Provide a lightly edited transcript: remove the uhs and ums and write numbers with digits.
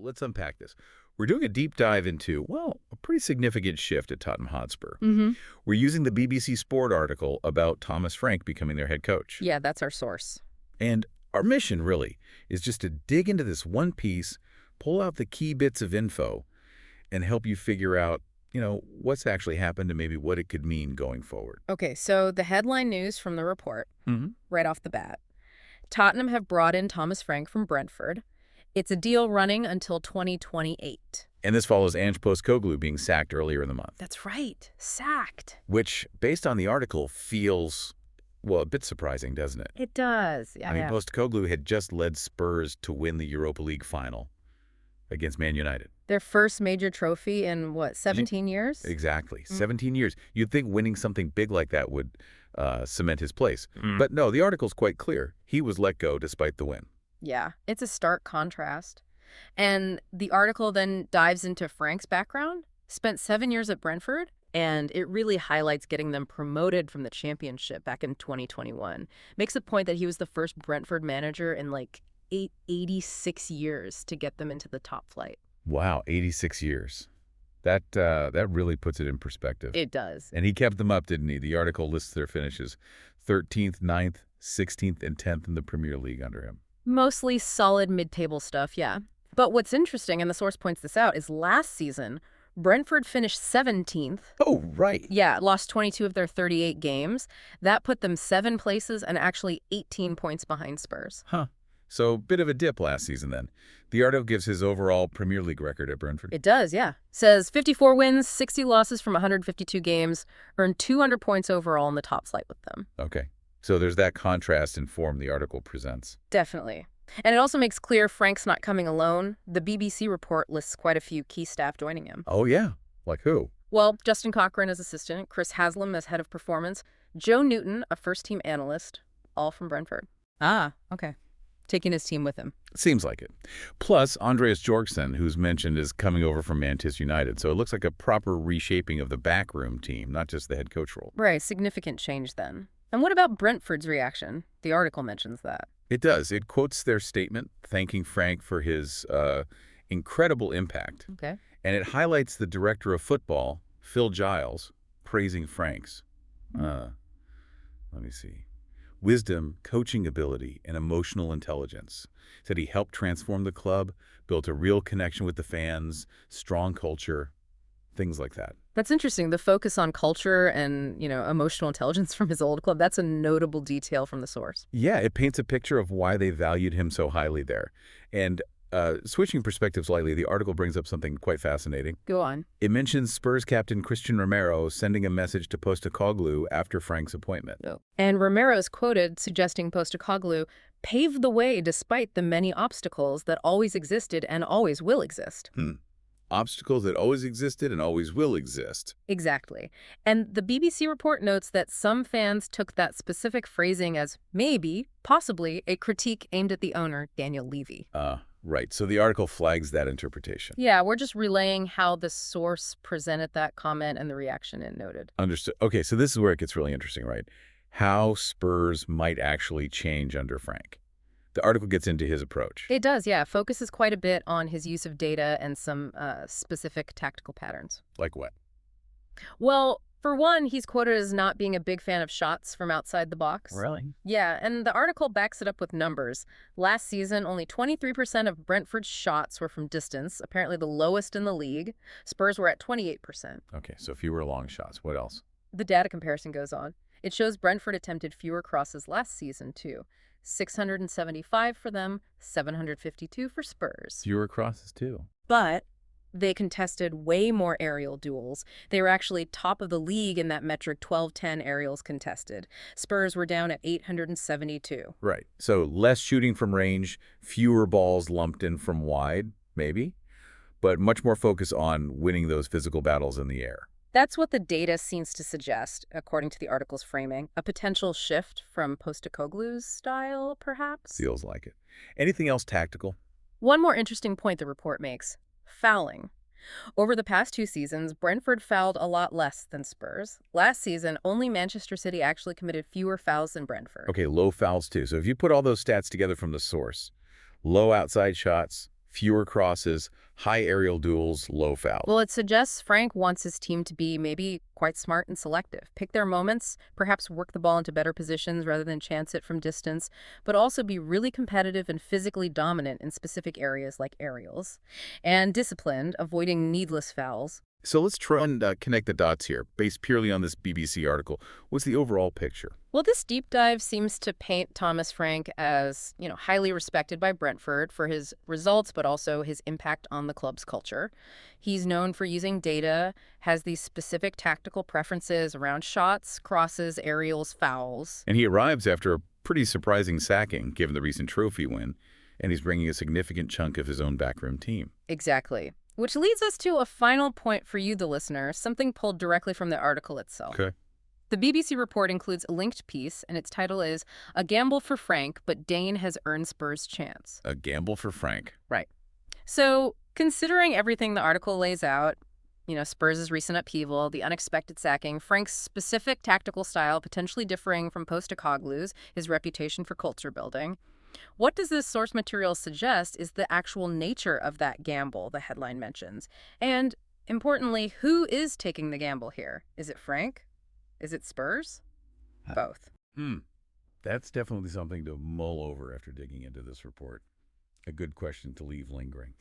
let's unpack this. We're doing a deep dive into, well, a pretty significant shift at Tottenham Hotspur. We're using the BBC Sport article about Thomas Frank becoming their head coach. Yeah, that's our source. And our mission, really, is just to dig into this one piece, pull out the key bits of info, and help you figure out, what's actually happened and maybe what it could mean going forward. Okay, so the headline news from the report, right off the bat. Tottenham have brought in Thomas Frank from Brentford. It's a deal running until 2028. And this follows Ange Postecoglou being sacked earlier in the month. That's right. Sacked. Which, based on the article, feels, well, a bit surprising, doesn't it? It does. Yeah, I mean, Postecoglou had just led Spurs to win the Europa League final against Man United. Their first major trophy in, 17 years? Exactly. 17 years. You'd think winning something big like that would cement his place. But no, the article's quite clear. He was let go despite the win. Yeah, it's a stark contrast. And the article then dives into Frank's background. Spent 7 years at Brentford, and it really highlights getting them promoted from the championship back in 2021. Makes the point that he was the first Brentford manager in 86 years to get them into the top flight. Wow, 86 years. That really puts it in perspective. It does. And he kept them up, didn't he? The article lists their finishes: 13th, 9th, 16th, and 10th in the Premier League under him. Mostly solid mid-table stuff, yeah. But what's interesting, and the source points this out, is last season, Brentford finished 17th. Oh, right. Yeah, lost 22 of their 38 games. That put them 7 places and actually 18 points behind Spurs. Huh. So, bit of a dip last season then. The article gives his overall Premier League record at Brentford. It does, yeah. Says 54 wins, 60 losses from 152 games, earned 200 points overall in the top flight with them. Okay. So there's that contrast in form the article presents. Definitely. And it also makes clear Frank's not coming alone. The BBC report lists quite a few key staff joining him. Oh, yeah? Like who? Well, Justin Cochran as assistant, Chris Haslam as head of performance, Joe Newton, a first-team analyst, all from Brentford. Ah, okay. Taking his team with him. Seems like it. Plus, Andreas Jorgensen, who's mentioned, is coming over from Manchester United. So it looks like a proper reshaping of the backroom team, not just the head coach role. Right, significant change then. And what about Brentford's reaction? The article mentions that. It does. It quotes their statement, thanking Frank for his incredible impact. Okay. And it highlights the director of football, Phil Giles, praising Frank's. Let me see. Wisdom, coaching ability, and emotional intelligence. Said he helped transform the club, built a real connection with the fans, strong culture, things like that. That's interesting. The focus on culture and, emotional intelligence from his old club, that's a notable detail from the source. Yeah, it paints a picture of why they valued him so highly there. And switching perspectives slightly, the article brings up something quite fascinating. Go on. It mentions Spurs captain Christian Romero sending a message to Postecoglou after Frank's appointment. Oh. And Romero is quoted suggesting Postecoglou paved the way despite the many obstacles that always existed and always will exist. Obstacles that always existed and always will exist. Exactly. And the BBC report notes that some fans took that specific phrasing as maybe, possibly, a critique aimed at the owner, Daniel Levy. Right. So the article flags that interpretation. Yeah, we're just relaying how the source presented that comment and the reaction it noted. Understood. Okay, so this is where it gets really interesting, right? How Spurs might actually change under Frank. The article gets into his approach. It does, yeah. Focuses quite a bit on his use of data and some specific tactical patterns. Like what? Well, for one, he's quoted as not being a big fan of shots from outside the box. Really? Yeah, and the article backs it up with numbers. Last season, only 23% of Brentford's shots were from distance, apparently the lowest in the league. Spurs were at 28%. Okay, so fewer long shots. What else? The data comparison goes on. It shows Brentford attempted fewer crosses last season, too. 675 for them, 752 for Spurs. Fewer crosses, too. But they contested way more aerial duels. They were actually top of the league in that metric, 12-10 aerials contested. Spurs were down at 872. Right. So less shooting from range, fewer balls lumped in from wide, maybe, but much more focus on winning those physical battles in the air. That's what the data seems to suggest, according to the article's framing. A potential shift from Postecoglou's style, perhaps? Feels like it. Anything else tactical? One more interesting point the report makes. Fouling. Over the past 2 seasons, Brentford fouled a lot less than Spurs. Last season, only Manchester City actually committed fewer fouls than Brentford. Okay, low fouls too. So if you put all those stats together from the source, low outside shots, Fewer crosses, high aerial duels, low fouls. Well, it suggests Frank wants his team to be maybe quite smart and selective. Pick their moments, perhaps work the ball into better positions rather than chance it from distance, but also be really competitive and physically dominant in specific areas like aerials. And disciplined, avoiding needless fouls. So let's try and connect the dots here, based purely on this BBC article. What's the overall picture? Well, this deep dive seems to paint Thomas Frank as, highly respected by Brentford for his results, but also his impact on the club's culture. He's known for using data, has these specific tactical preferences around shots, crosses, aerials, fouls. And he arrives after a pretty surprising sacking, given the recent trophy win, and he's bringing a significant chunk of his own backroom team. Exactly. Which leads us to a final point for you, the listener, something pulled directly from the article itself. Okay. The BBC report includes a linked piece, and its title is "A Gamble for Frank, but Dane Has Earned Spurs' Chance." A gamble for Frank. Right. So, considering everything the article lays out, Spurs' recent upheaval, the unexpected sacking, Frank's specific tactical style potentially differing from Postecoglou's, his reputation for culture building, what does this source material suggest is the actual nature of that gamble the headline mentions? And, importantly, who is taking the gamble here? Is it Frank? Is it Spurs? Both. That's definitely something to mull over after digging into this report. A good question to leave lingering.